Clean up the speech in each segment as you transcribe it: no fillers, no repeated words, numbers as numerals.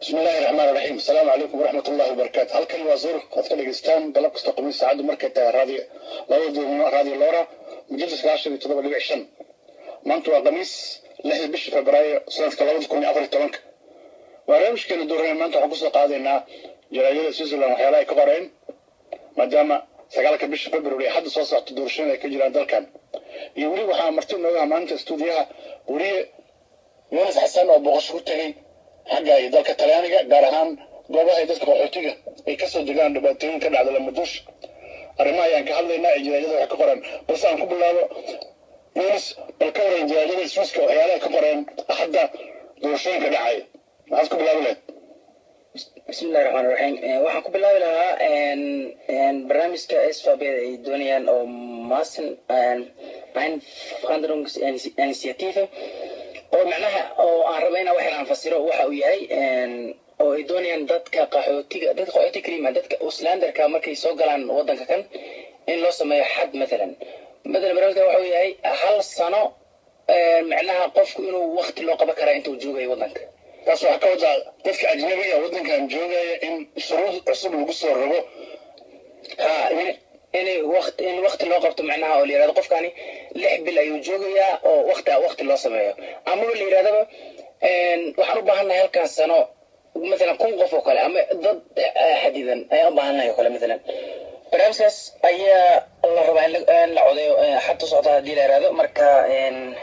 بسم الله الرحمن الرحيم. السلام عليكم ورحمة الله وبركاته. هلكن وزير قد كلجستان قلب كستا قميص سعد مركز راديو لورا مجلس 10 maanta waa qamiis 6 bishii Febraayo sanadka 2014 warayshkeena dooreen maanta waxaan ku soo qaadeynaa jaraayada Switzerland waxyaalaha ay ka qoreen maadaama 9 bishii Febraayo hadda soo socdo doorashada ay ka jiraan dalkan iyo wali waxa marti nooga maanta stuudiyaha wariye Yunus Xasan oo boqosho ku tagay xagga ay dalka Talyaaniga gaar ahaan goobaha dadka qaxootiga ay ka soo degaan dhibaatooyin ka dhacda Lamadush arrimaha ayaan ka hadlaynaa jaraayada wax ka qoran bas aan ku bilaabo Yunus balkawran jaraayada Swiss-ka waxyaalaha ka qoran hadda doorashooyinka dhacay maxaad ku bilaabi lahayd بسم الله الرحمن الرحيم waxaan ku bilaabi lahaa barnaamijka SVB ay doonayaan oo maasan initiative oo macnaha oo aan rabayna wax aan fasiro waxa uu yahay oo ay doonayaan dadka qaxootiga kaliya dadka Islaandarka markay soo galaan wadanka kan in loo sameeyo xad مثلا barnaamijka waxa uu yahay hal sano macnaha qofku inuu waqti loo qaban karo intuu joogay wadanka taas waxa ka wada dadka ajnabiga ah wadankan joogaya in shuruud cusub lagu soo rabo in waqti loo qabto macnaha oo leeyahay qofkani 6 bil ayuu joogayaa oo waqti loo sameeyo ama la yiraahdo waxaan u baahanahay halkaas sano مثلا kun qof oo kale ama dad xadidan ay u baahanahay kale مثلا barnaamijkaas ayaa la rabaa in la codeeyo xad socda hadii la yiraahdo marka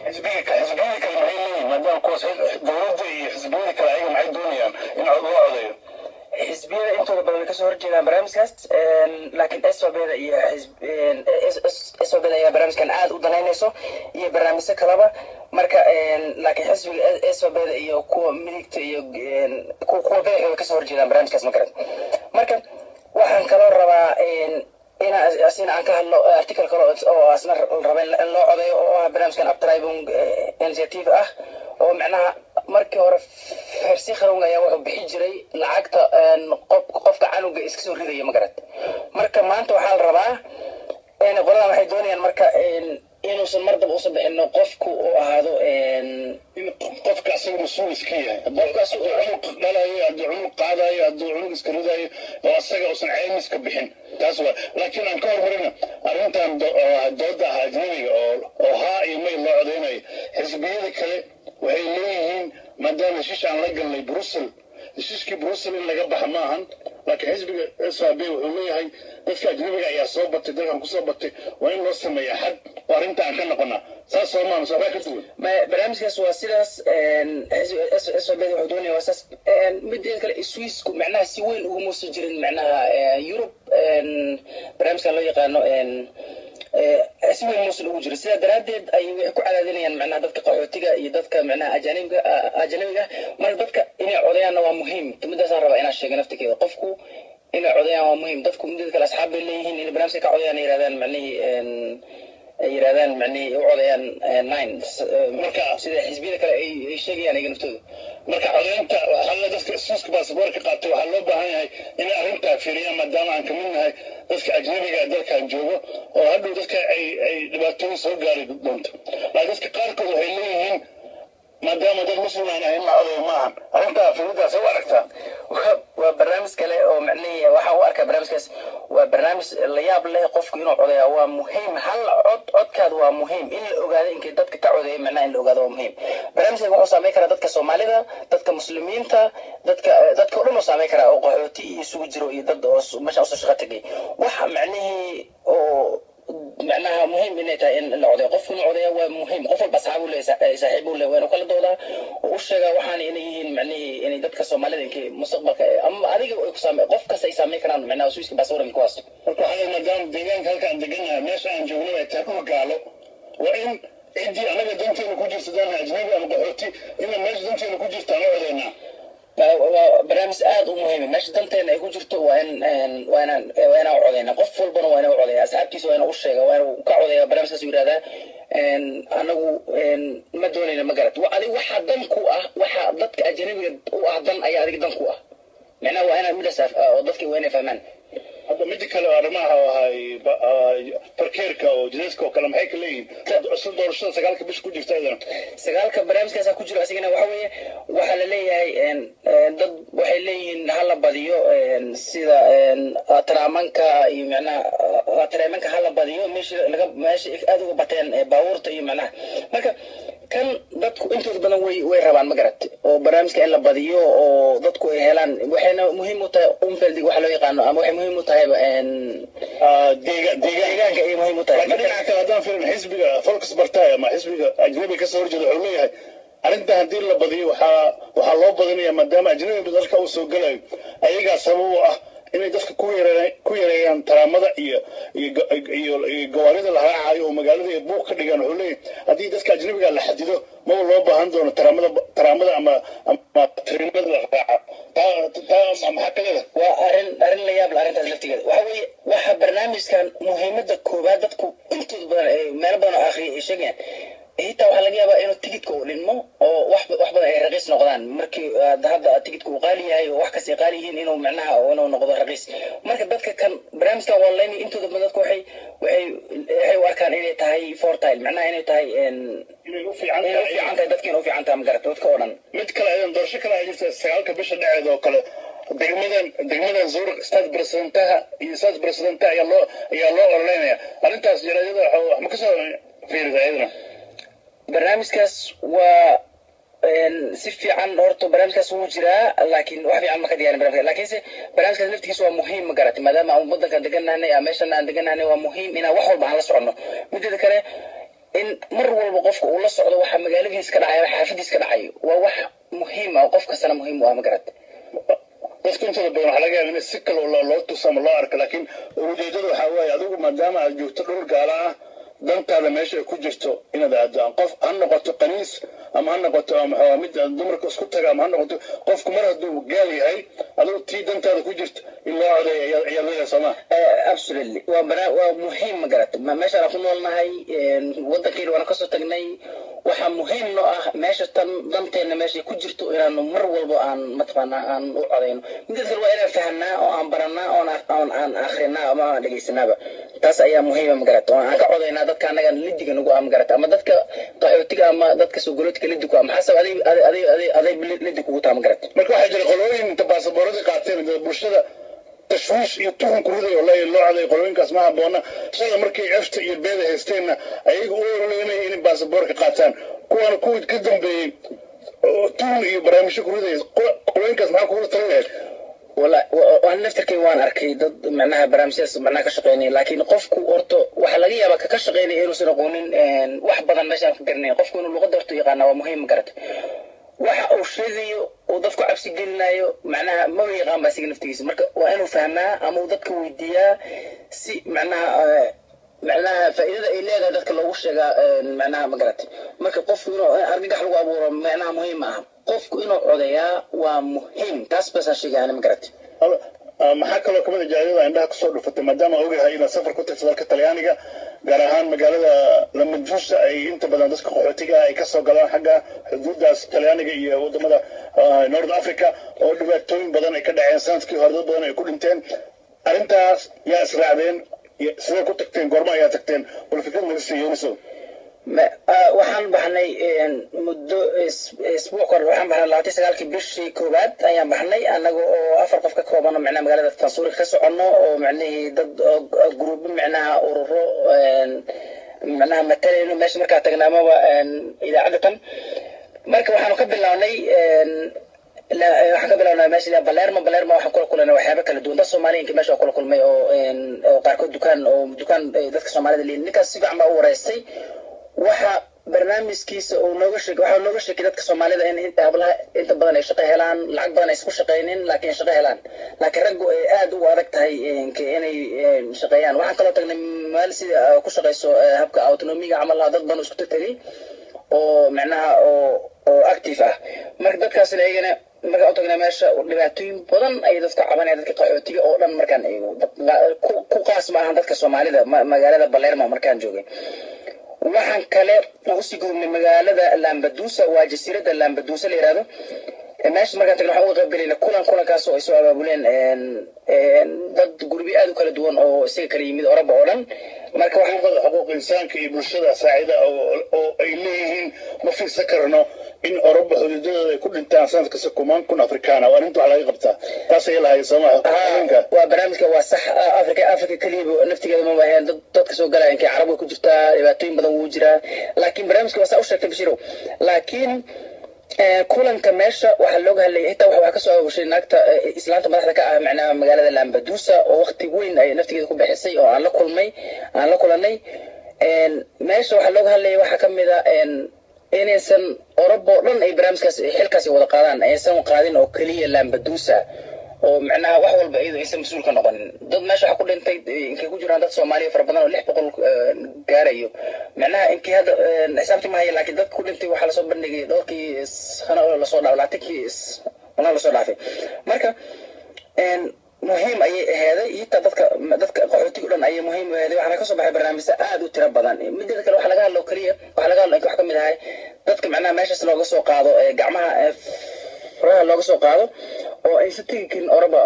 xisbiga maadaama ku soo dawladda iyo xisbiga kale ay maxay doonayaan in loo codeeyo xisbiga intooda badan ka soo horjeedaan barnaamijkaas laakiin SVB-da iyo SVB-da ayaa barnaamijkan aad u danaynayso iyo barnaamijyo kaleba marka laakiin xisbiga SVB-da iyo kuwa midigta iyo kuwa bixi ka soo horjeedaan barnaamijkaas marka waxaan kaloo rabaa in aan ka hadlo article kale oo asna rabay in loo codeeyo oo barnaamijkan uptribing initiative ah oo macnaha markii hore farsi kharoonga ayaa wuxuu bixi jiray lacagta qofka canuga iska soo ridaya magarad marka maanta waxaa la rabaa in qolada waxay doonayaan marka inuusan mar daba usan bixino qofku uu ahaado qofka asaga mas-uul iska yahay qofkaas uu cunug dhalayo hadduu cunug qaadayo hadduu cunug iska ridayo oo asaga uusan caymiska bixin taas waa laakiin aan ka hormarina arrintan dooda ah ajnabiga oo haa iyo may loo codeynayo xisbiyada kale waxay leeyihiin maadaama heshiish aan la galnay brussel heshiiskii brussel in laga baxa maahan laakiin xisbiga SAB wuxuu leeyahay dadka ajnabiga ayaa soo batay dalkan kusoo batay waa in loo sameeyaa xad oo arrinta aan ka noqonaa saas soo maaha sabaa ka duwan barnaamijkaas waa sidaas SAB wuxuu doonaya waa saas midda kale Swissku macnaha si weyn ugu muusan jirin macnaha Europe barnaamijkan loo yaqaano si weyn muusan ugu jirin sidaa daraadeed ay waxay ku cadaadinayaan macnaha dadka qaxootiga iyo dadka macnaha ajnabiga marka dadka inay codeeyaan waa muhiim midaasaan rabaa inaan sheego naftigeeda qofku inay codeeyaan waa muhiim dadku midda kale asxaab bay leeyihiin in barnaamijka ka codeeyaan yiraahdaan macnihii u codeeyaan marka sida xisbiyada kale ay sheegayaan iyaga naftooda marka codeynta waxaa dadka Swiss baasaboorka qaatay waxaa loo baahan yahay inay arrintaa fiiriyaan maadaama aan ka mid nahay dadka ajnabiga dalkan joogo oo hadhow dadka ay dhibaatooyin soo gaari doonto laakiin dadka qaarkood waxay leeyihiin maadaama dad muslim aan ahayn la codeeyo maahan arrintaa fiiridaas u aragtaa waa barnaamij kale oo macnihii waxaan u arkaa barnaamijkaas waa barnaamij la yaab leh qofku inuu codeeyaa waa muhiim hal codkaada waa muhiim in la ogaado inkay dadka ka codeeya macnaha in la ogaado waa muhiim barnaamijkan wuxuu saameyn karaa dadka Soomaalida dadka muslimiinta dadka oo dhan uu saameyn karaa oo qaxooti iyo isugu jiro iyo dad oo meesha u soo shaqo tagay waxa macnihii oo معناها مهم إن العودة قف العودة ومهم قف البصعب ولا ساحب ولا وين وكل دولة وشجع وحني إني معني إني دتك الصومالي إنك مستقبل أما هذيك قف كسي سامي كران معناه سويس بصورة الكواس. وكهذا مدام ديجان هل كان ديجان ماشي عن جملة يتحكم قالوا وإن عندي أنا قدمت إنه كوجي سودان أجنبي أنا قلتي إن ماشي قدمت إنه كوجي تنوع لنا. برنامج آد ومهم ماشي دمتين يكون جرتو وأنا عودينا قف البنا وأنا عودينا أصحابكيس وأنا وشجع وأنا كعودينا برنامج سوير هذا أنا ما دوني لما قرأت وعلي واحد دمكو واحد ضدك أجنبي وأحضن أي هذيك دمكو معناه وأنا مدرسة ضدك وأنا فهمان هذا ميديكال أرماها وهاي فركيركا وجنسكا وكلام هيك لين أصل دورشة سجالك بيش كوجي فتايدنا سجالك برامج كذا كوجي أسيقنا وحوي وحللي هاي ضد وحللي هلا بديو سيدا ترامنكا يمعنا ترامنكا هلا بديو مش أدو بتين باورت يمعنا مركب كان ضدكو أنتوا تبنا ويربان مقرت وبرامج كأن لبديو وضدكو هلان وحنا مهم فلدي وحلو يقانو أما مهم إن ديجان كأي مهم لكن أنا كهذا في الحزب فولكس برتايا ما حزب أجنبي كسر جد علوية أنت هندير لبديو وحلو بدني ما دام أجنبي بدرك أو سوق له أيجا سبوه inay dadka ku yareeyaan taraamada iyo gawaarida la raacayo magaalada ay buuq ka dhigaan wuxuu leeyahay haddii dadka ajnabiga la xadido ma loo baahan doono taraamada ama tariimada la raaca taa maxakadada waa arrin la yaab arrintaas laftigeeda waxa weeye waxa barnaamijkan muhiimadda koobaad dadku intooda badan meel badan oo akhriya ay sheegayaan هيتا waxaa laga yaabaa inuu tigidhka uu dhinmo oo wax badan ay raqiis noqdaan markii hadda tigidhku uu qaali yahay oo wax ka sii qaali yihiin inuu macnaha inuu noqdo raqiis marka dadka kan barnaamijkan online intooda badan dadku waxay u arkaan inay tahay fortile macnaha inay tahay inay u fiican tahay dadka inuu fiican tahay magarata dadka oo dhan mid kale ayaan doorasho kale ay jirta sagaalka bisha dhaceed oo kale degmadan Zurich stad presidentaha ayaa loo ololeynaya arrintaas jaraadada wax ma ka soo fiiriyay barnaamijkaas waa si fiican horto barnaamijkaas wuu jiraa laakiin wax fiican ma ka diyaarin barnaamijka laakiinse barnaamijkaas laftigiisa waa muhiim ma garatay maadaama aan waddankan deganaanay ama meeshan aan deganaanay waa muhiim inaan wax walba aan la socono midda kale in mar walba qofka uu la socdo waxa magaaladiisa ka dhacaya xaafadiisa ka dhacayo waa wax muhiim ah qof kastana muhiim u ah ma garatay dadku intooda badan waxaa laga yaabaa in si kale loo tusamo loo arko laakiin ujeedadu waxaa waaye adigu maadaama aad joogto dhul gaala ah dantaada meesha ay ku jirto inaad aadaan qof ha noqoto qaniis ama ha noqoto ama mid dumarka isku taga ama ha noqoto qofku mar hadduu gaal yahay adigu tii dantaada ku jirto in loo codeeyo ayaa leedahay sooma absolutely waa muhiim ma garatay meeshaan ku noolnahay waddankeena waana kasoo tagnay waxa muhiim noo ah meesha tan danteena meesha ku jirto inaanu mar walba aan mataqaana aan u codayno mid kale waa inaan fahanaa oo aan baranaa oo aan akhrinaa ama aan dhageysanaaba taas ayaa muhiim ah magarata oo aan ka codaynaa dadka anaga lidiga nagu ah magarata ama dadka qaxootiga ama dadka soo galoodka lidiga ama xasab aday lidiga ugu taa magarata marka waxay jira qolooyin inta baasaboorada qaateen bulshada tashwiish iyo tuhun ku riday oo loo caday qolooyinkaas ma habboona sida markay afta iyo beeda haysteenna ayagu u ololeynay in baasaboorka qaataan kuwana kuwii ka dambeeyey tuhun iyo barnaamijyo ku riday qolooyinkaas maxaa kuula talin lahayd waan naftarkay waan arkay dad macnaha barnaamijyadaas macnaha ka shaqeynaya laakiin qofku horta waxa laga yaabaa ka shaqeynaya inuusan aqoonin wax badan meeshaan ka garanayn qofku inuu luqadda horta yaqaana waa muhiim magarata waxa uu sheegayo oo dadku cabsi gelinayo macnaha ma yaqaan ba asiga naftigiisa marka waa inuu fahmaa ama uu dadka weydiiyaa si macnaha faa'iidada ay leedahay dadka loogu sheegaa macnaha magarata marka qofku inuu argagax lagu abuuro macnaha muhiim ah qofku inuu codeeyaa waa muhiim taas bas aan sheegayana magarata maxaa kaloo kamid ah jaayada indhaha kusoo dhufatay maadaama ogahay inaad safar ku tagtay dalka talyaaniga gaar ahaan magaalada Lampedusa ay inta badan dadka qaxootiga ay ka soo galaan xagga xuduudaas talyaaniga iyo wadamada North Africa oo dhibaatooyin badan ay ka dhaceen sanadkii hore dad badan ay ku dhinteen arrintaas yaa israacdeen sidee ku tagteen goorma ayaa tagteen bal fikrad naga siiyeyso waxaan baxnay muddo isbuuc kor waxaan baxnay 29 bishii koobaad ayaan baxnay anaga oo afar qof ka kooban macnaha magaalada Tansuuri ka socono oo macnaheedu dad group macnaha ururo macnaha matalayno meesha marka tagnaamaba idaacadatan marka waxaan ka bilownay waxaan ka bilownay meesha Palermo waxaan kula kulanay waxyaabo kala duwan dad Soomaaliyeed meesha kula kulmay oo qaarkood dukaan dadka Soomaalida leeyihiin ninkaas si fiican baa u wareystay waxa barnaamijkiisa oo nooga sheegay dadka Soomaalida in inta badan ay shaqo helaan lacag badan ay isku shaqeyneen laakiin shaqo helaan laakiin raggu ay aad u adag tahay inay shaqeeyaan waxaan kaloo tagnay meel sida ku shaqeyso habka autonomiga camal dad badan isku tagay oo macnaha oo active ah marka dadkaasina ayagana marka u tagnay meesha dhibaatooyin badan ay dadka cabanayaan dadka qaxootiga oo dhan markaan eego ku qaas ma ahan dadka Soomaalida magaalada Palermo markaan joogay waxaan kale u sii gudubnay magaalada Lampedusa waa jasiiradda Lampedusa la yiraahdo meesha markaan tagnay waxaan uga qayb galinay kulankaas oo ay soo abaabuleen dad gurbi aad u kala duwan oo isaga kala yimid Oraba oo dhan marka waxaan xuquuq insaanka iyo bulshada saacida oo ay leeyihiin ma fiirsan karno in Oraba xuduudada ay ku dhintaan sanad kasta kumaan kun Afrikaan oo arintu waxa laga qabtaa taas ay lahayd Soomaaliya waa barnaamijka waa sax Afrika kaliya naftigeeda ma waayeen dadka soo galay inka Carab ku jirta dhibaatooyin badan wuu jiraa laakiin barnaamijka waa sax u sheegtay Bashiro laakiin kulanka meesha waxa looga hadlayay inta waxa ka soo aawashay naagta islaanta madaxda ka ah macnaha magaalada Lampedusa oo waqti weyn ay naftigeeda ku bixisay oo aan la kulanay meesha waxa looga hadlayay waxa kamid ah inaysan Orabo dhan ay barnaamijkaas xilkaas wada qaadaan aysan qaadin oo kaliya Lampedusa oo macnaha wax walba aysan mas'uul ka noqonin dad meesha waxa ku dhintay inkay ku jiraan dad Soomaaliya fara badan oo 600 gaarayo macnaha inkay hada xisaabtii ma hayay laakiin dad ku dhintay waxa la soo bandhigay dhowrkii sano oo la soo dhaawacay wana la soo dhaafay marka muhiim ay ahayd inta dadka qaxootiga dhan ay muhiim u ahayd waxa ka soo baxay barnaamijyo aad u tiro badan midda kale waxa laga hadlo kaliya wax kamid ah dadka macnaha meeshaas looga soo qaado gacmaha faraha looga soo qaado oo ay satiikin Oraba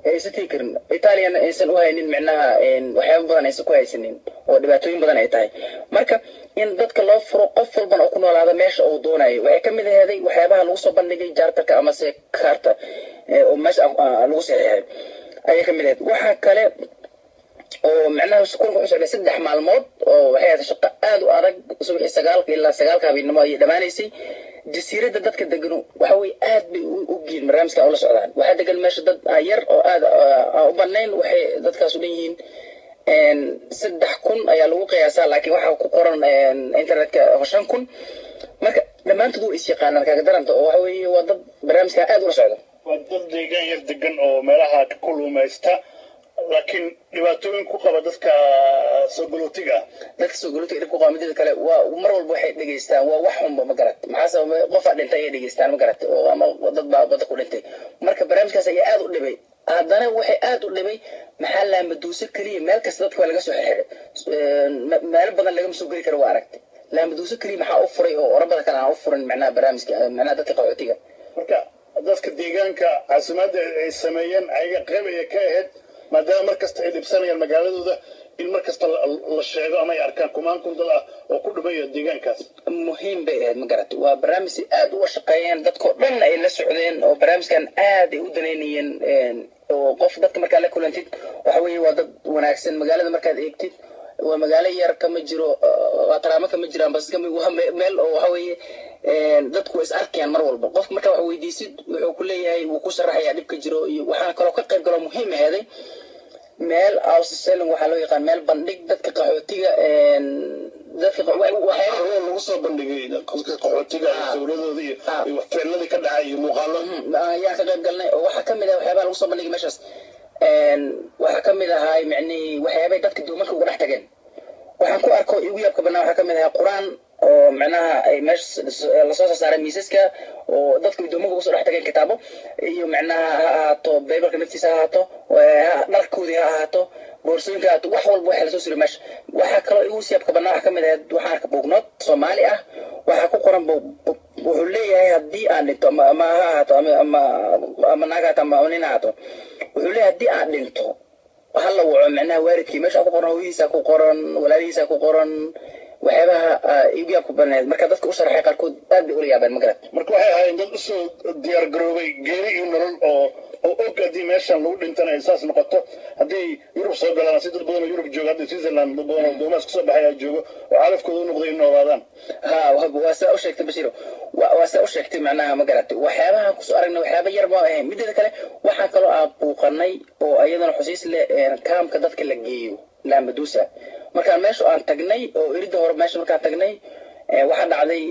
ay satiikin Italian aysan u haynin macnaha waxyaabo badan aysan ku haysanin oo dhibaatooyin badan ay tahay marka in dadka loo furo qof walba oo ku noolaada meesha uu doonayo waxay kamid ahayd waxyaabaha lagu soo bandhigay jaartarka ama se kaarta oo meesha lagu saxiixay ay kamid ahayd waxa kale oo macnaha shaqooyinka wuxuu socday 3 maalmood oo waxay ahayd shaqo aad u adag subaxii 9 ilaa 9 habeenimo ay dhamaanaysay jasiiradda dadka degan waxa way aad bay u giin barnaamijka oo la socdaan waxa degan meesha dad yar oo aad u banayn waxay dadkaas u leeyihiin 3,000 ayaa lagu qiyaasaa laakiin waxa ku qoran internetka 5,000 marka dhamaantood way is yaqaanaan kaga daranta oo waxa weeye waa dad barnaamijka aad u socda waa dad deegaan yar degan oo meelaha ka kulumaysta laakiin dhibaatooyin ku qaba dadka soo galootiga ku qaba midda kale waa mar walba waxay dhageystaan waa wax xunba ma garat maxaa qof dhintay ay dhageystaan ma garat oo ama dad baa ku dhintay marka barnaamijkaas ayaa aad u dhibay haddana waxay aad u dhibay maxaa Lampedusa kaliya meel kasta dadka laga soo xiriiray meel badan laga soo geli karo waa aragtay laamaduuso kaliya maxaa u furay oo orabada kale aan u furin macnaha barnaamijka macnaha dadka qaxootiga marka dadka deegaanka caasimadda ay sameeyeen ayaga qayb ay ka ahayd maadaama markasta ay dhibsanayaan magaaladooda in markasta la sheego ama ay arkaan kumaan kun dad ah oo ku dhumaya deegaankaas muhiim bay ahayd ma garatay waa barnaamij aad uga shaqeeyeen dadkoo dhan ay la socdeen oo barnaamijkan aad ay u danaynayeen oo qof dadka markaa la kulantid waxa weeye waa dad wanaagsan magaalada markaad eegtid waa magaalo yar kama jiro taraamo kama jiraan bas waa meel oo waxa weeye dadku is arkayaan mar walba qofka markaa wax weydiisid wuxuu ku leeyahay wuu ku sharaxayaa dhibka jiro iyo waxaan kaloo ka qayb galo muhiim aheeday meel outselling waxaa loo yaqaan meel bandhig dadka qaxootiga dadka waxyaaba lagu soo bandhigay dadka qaxootiga sawirradooda iyo ficilladii ka dhacay iyo muuqaalo ayaan ka qayb galnay oo waxaa kamid ah waxyaabaha lagu soo bandhigay meeshaas waxaa kamid ahay micnihii waxyaabay dadka duumarka uga dhex tageen waxaan ku arko igu yaabka banaa waxaa kamid ahaa qur-aan oo macnaha ay meesha lasoo saaray miisaska oo dadka duumarka uga soo dhex tageen kitaabo iyo macnaha ha ahaato baybalka naftiisa ha ahaato dharkoodii ha ahaato boorsooyinka ha ahaato wax walba waxa lasoo suray meesha waxaa kaloo igu yaabka banaa waxaa kamid ahayd waxaan arka buugnood soomaali ah waxaa ku qoran wuxuu leeyahay haddii aan dhinto ama ha ahaato ama naag haato ama nin ahaato wuxuu leeyahay haddii aan dhinto hal la waco macnaha waalidkii meesha ku qoran hooyadiisa ku qoran walaalihiisa ku qoran waxyaabaha igu yaabku badneed marka dadka u sharaxay qaarkood aad bay ula yaabeen magarad marka waxay ahaayeen dad usoo diyaar garoobay geeri iyo nolol oo og haddii meeshan lagu dhintana ay saas noqoto hadday yurub soo galaan si dad badan oo yurub jooga hadda switzerland dad badan oo doomaas kusoo baxaya joogo oo calafkooda u noqday in noolaadaan waa saa u sheegtay bashiro waa saa u sheegtay macnaha ma garatay waxyaabahan kusoo aragnay waxyaaba yar ma ahayn mideeda kale waxaan kaloo aan buuqanay oo iyadana xusiis leh kaamka dadka la geeyo laamaduusa markaan meesha aan tagnay oo irida hore meesha markaan tagnay waxaa dhacday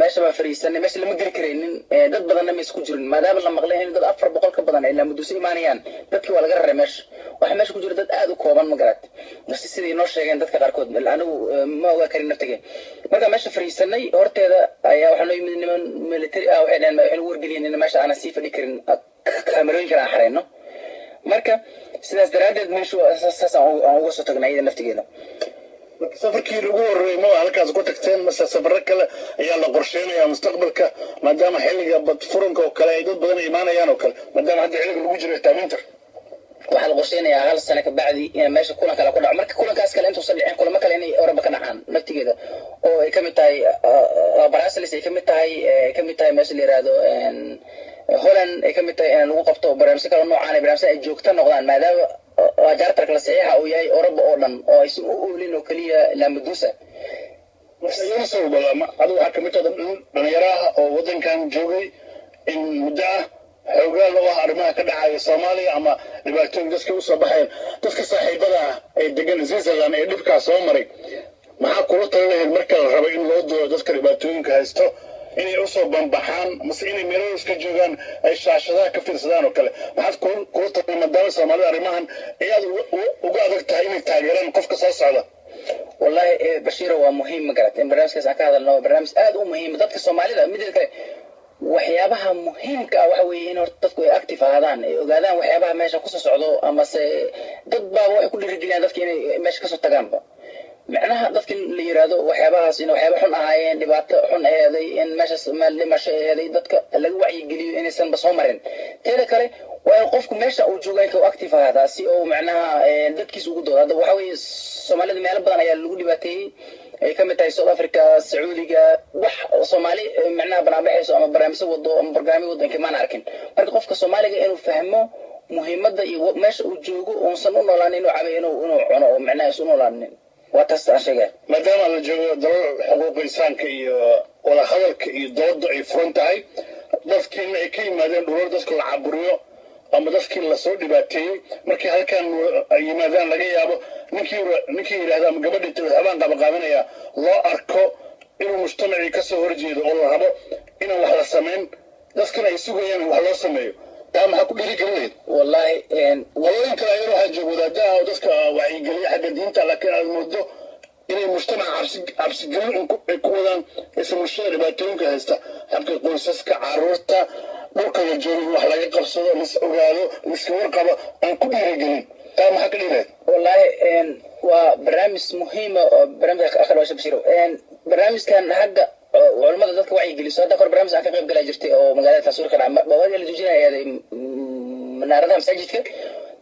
meesha baan fariisanay meesha lama geli karaynin dad badanna ma isku jirin maadaama la maqlay in dad 400 ka badan ay laamaduusa imaanayaan dadkii waa laga raray meesha waxa meesha ku jira dad aad u kooban ma garat nasi sidii inoo sheegeen dadka qaarkood anigu ma ogaa karin naftigeen markaan meesha fariisanay horteeda ayaa waxaa noo yimid niman military ah waxay dhaheen waxay wargeliyeen in meesha aanan sii fadhi karin kaamerooyinkan aan xareyno marka sidaas daraadeed meeshu saas aan uga soo tagnay iyada naftigeeda safarkii lagu horreeyay ma halkaas ku tagteen mase safarro kale ayaa la qorsheynayaa mustaqbalka maadaama xilliga bad furanka oo kale ay dad badan imaanayaan oo kale maadaama hadda xilliga lagu jiro taaminta waxaa la qorsheynayaa hal sano ka bacdi in meesha kulan kale ku dhaco marka kulankaas kale intuusan dhicin kulamo kale inay oraba ka dhacaan naftigeeda oo ay kamid tahay Brussels ay kamid tahay meesha la yiraahdo Holland ay kamid tahay in lagu qabto barnaamijyo kale noocaan barnaamijyo ay joogto noqdaan maadaama wajartarka la saxiixa uu yahay oraba oo dhan oo ay soo oolin oo kaliya laamaduusa waxaan soo balama adigu waxa kamid ah dhalinyaraha oo wadankan joogay in muddo xoogaan oo arrimaha ka dhacaya Soomaaliya ama dhibaatooyin dadka u soo baxeen dadka saaxiibada ah ee degan Switzerland ee dhibka soo maray maxaa kula talinayn marka la rabo in loo doodo dadka dhibaatooyinka haysto inay u soo banbaxaan mase inay meelo iska joogaan ay shaashadaha ka fiirsadaan oo kale maxaad kula talinayn maadaama Soomaalida arrimahan ay aad uga adag tahay inay taageeraan qofka soo socda والله بشير هو مهم مقرأت إن برنامج كذا كذا إنه برنامج آد مهم ضدك الصومالي ده مثل كده وحيابها مهم كأوحوي إنه تذكر أكتف هذان وقادان وحيابها ماشى قصص عضو أما ضد بقى وكل الرجال ضدك يعني ماشى قصص تجانبه معناها ضدك اللي يرادوا وحيابها سين وحيابها حن عين دبعت حن هذا إن ماشى ما اللي ماشى هذا ضدك اللي وعي جلي إن سن بس عمرين كده كله ويوقفكم ماشى أو جوجاي كأكتف هذا سي أو معناها ضدك سوق هذا وحوي Soomaalida meel badan ayaa lagu dhibaatay ay kamid tahay South Africa Sacuudiga wax Soomaali macnaha barnaamijyo ama barnaamijyo wado ama barnaamijyo wadanka ma arkin marka qofka Soomaaliga inuu fahmo muhiimadda iyo meesha uu joogo oo san u noolaan inuu cabeeyo inuu cuno oo macnaha isu noolaan waa taas ashaga maadaama la joogo dalal xuquuq insaanka iyo wada hadalka iyo doodda ay furan tahay dadkiina ay ka yimaadeen dhulal dadka la caburiyo ama dadkii la soo dhibaateeyay markii halkan yimaadaan laga yaabo ninkii yiraahdo ama gabadhii habaan qabaqaabanaya loo arko inuu mujtamacii ka soo horjeedo oo la rabo inaan wax la sameyn dadkana ay sugayaan wax loo sameeyo taa maxaa ku dhiirigelinayd wallahi walooyin kale ayuu waxaa jooga wadaadaha oo dadka wacyigeliya xagga diinta laakiin aad moodo inay mujtamaca cabsigelin ay ku wadaan isla bulshada dhibaatooyinka haysta xagga qoysaska carruurta dhulka la joogo wax laga qabsado lis ogaado liska warqabo aan ku dhiirigelin taa maxaa ka dhiirayd wallahi waa barnaamij muhiim oo barnaamijka akhir waa shabshiro برنامج كان حق علماء ذاتك وعي جلسوا هذا كور برنامج أنا قبل جلجرتي أو مقالة تصوير كان عم بواجه اللي جوجينا يعني من عرضها مساجد كده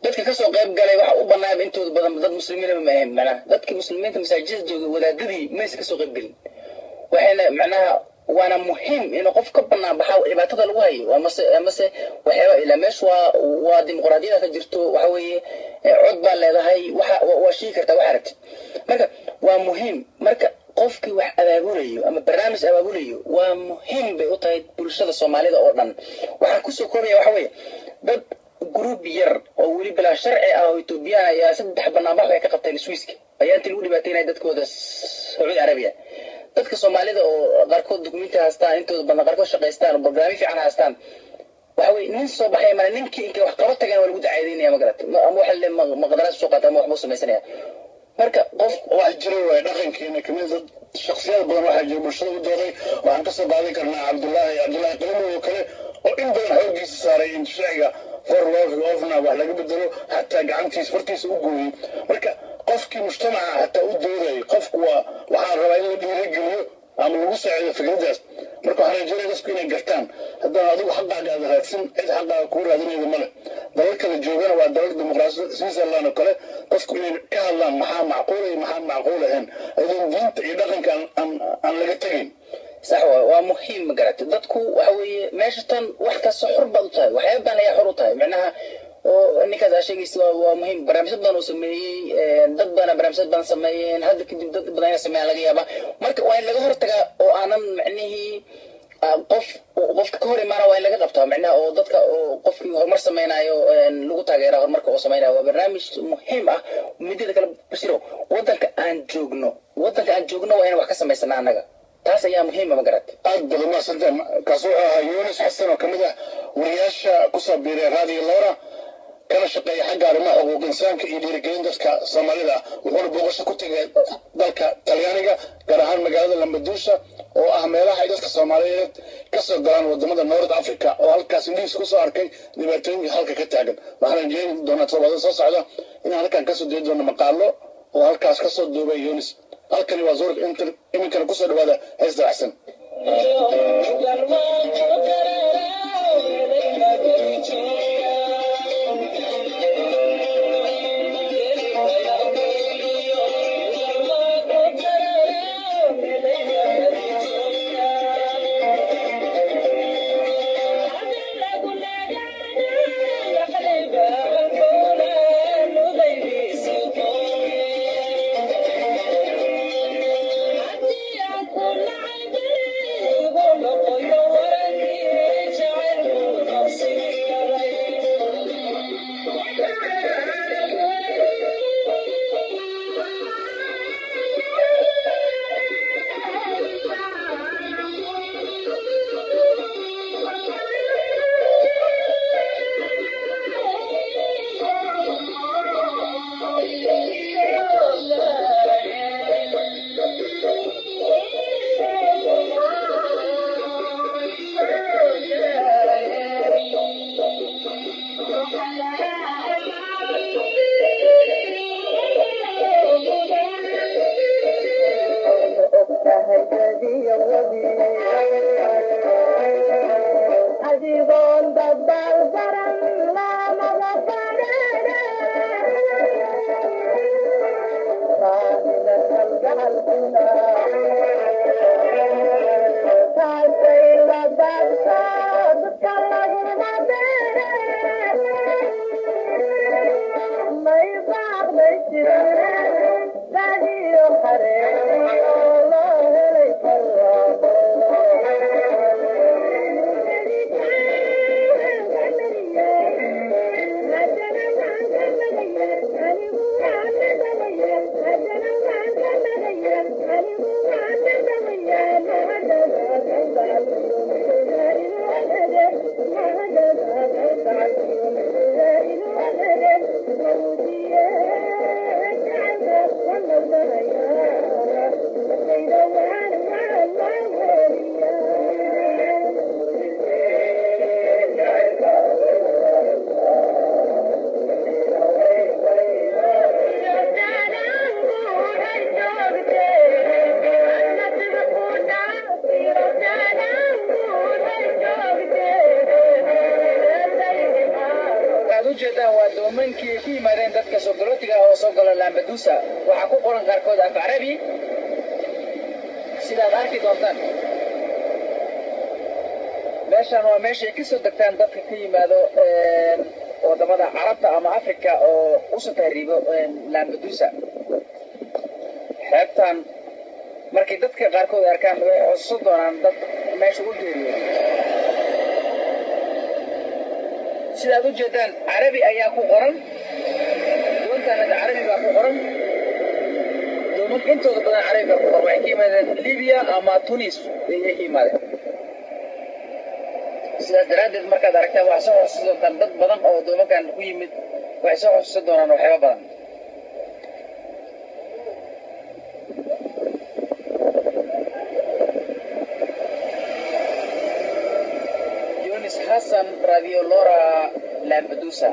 dadka ka soo qayb galay waxa u banaayay intooda badan dad muslimiin ma ahayn macnaha dadka muslimiinta masaajidda jooga wadaadadii ma iska soo qayb galin waxayna macnaha waana muhiim in qof ka banaan baxa dhibaatada lagu hayo amase waxyaaba ila meesh waa dimuqraadiyada ka jirto waxa weeye cod baa leedahay waa shii karta wax aragti marka waa muhiim marka qofkii wax abaabulayo ama barnaamij abaabulayo waa muhiim bay u tahay bulshada Soomaalida oo dhan waxa ku soo koobaya waxa weeye dad جروب ير أو ولي بلا شرعي أو إثيوبيا يا سد حبنا بحر كقبتين سويسك أيام تلو لبعتين هيدا كودا سعودية عربية تذكر سومالي ده غاركود دوكمنتي هستان أنتوا بدنا غاركود شقيستان وبرنامج في عنها هستان وحوي ننسى بحي ما نمكن إنك وحقرتك أنا والجود عايدين يا مقرات أمو حل مقدرات سوقات أمو حبوس مسنية مركب قف واحد جرو نقن كنا كمان الشخصيات بدنا واحد جرو بالشغل الدوري وعن قصة بعد كنا عبد الله قلمه وكله وإن بدنا حوجي سارين شيء فرلوفنا وحلا قبضلو حتى قعنتيس فرتيس أقوي مركا قفكي مجتمع حتى أدوري قفك وحان ربعين اللي بيرجلو عمل وسع في قدس مركا حنا جيري قسكينا قرتان هذا أدو حقا قاعد هاتسن إذ حقا كورا هذين إذا ملا دولك الجوغان ودولك ديمقراطية سيسا الله نقله قفكو كهلا محا معقولة هن إذن دينت إدقن كان أن لقتين صح ومهم قرأت dadku waxa weeye meeshatan wax ka soo xurba u tahay waxa baan ay xor u tahay macnaha oo ninka sheegaysi waa muhiim barnaamij badan oo sameeyay dad badan barnaamij badan sameeyeen hadda kadib dad badan ay sameeyaan laga yaaba marka waa in laga hortaga oo aanan macnihi qofka ka hor imaana waa in laga qabtaa macnaha oo dadka qofkii horumar sameeynayo lagu taageero horumarka oo sameeynayo waa barnaamij muhiim ah midida kale bashiro wadanka aan joogno waa in wax ka sameysana anaga taas ayaa muhiim ma garat aad badan ma santan kaasoo Yunus Xasan oo kamid ah wariyaasha ku soo biiray Radio Lora kana shaqeeya xagga arrimaha xuquuqda insaanka iyo dhiirigelinta dadka Soomaalida wuxuu booqasho ku tagay dalka Talyaaniga gaar ahaan magaalada Lampedusa oo ah meelaha ay dadka Soomaaliyeed ka soo galaan wadamada North Africa oo halkaas indhiis ku soo arkay dhibaatooyin halka ka taagan waxaan jeedin doonaa toobada soo socda in halkan ka soo deedo doono maqaalo oo halkaas ka soo duubay Yunus halkani waa Zurich iminkana ku soo dhawaada heesta Xasan عدي عقول عبري doomankii ku yimaadeen dadka soo galootiga oo soo gala Lampedusa waxa ku qoran qaarkood af Carabi sidaad arki doontaan meeshan waa meeshay ka soo degtaan dadka ka yimaado wadamada Carabta ama Afrika oo u soo tahriibo Lampedusa xeebtan markay dadka qaarkood arkaan way xusuusan doonaan dad meesha u geeriyo sidaad u jeedaan Carabi ayaa ku qoran doontaana Carabi baa ku qoran dooman intooda badan Carabi baa ku qoran waxay ka yimaadeen Libya ama Tunis ayay ka yimaadeen sidaas daraadeed markaad aragtaan waxaa soo xusuusan doontaan dad badan oo doomankan ku yimid waxay soo xusuusan doonaan waxyaabo badan Hassan Radio Lora Lampedusa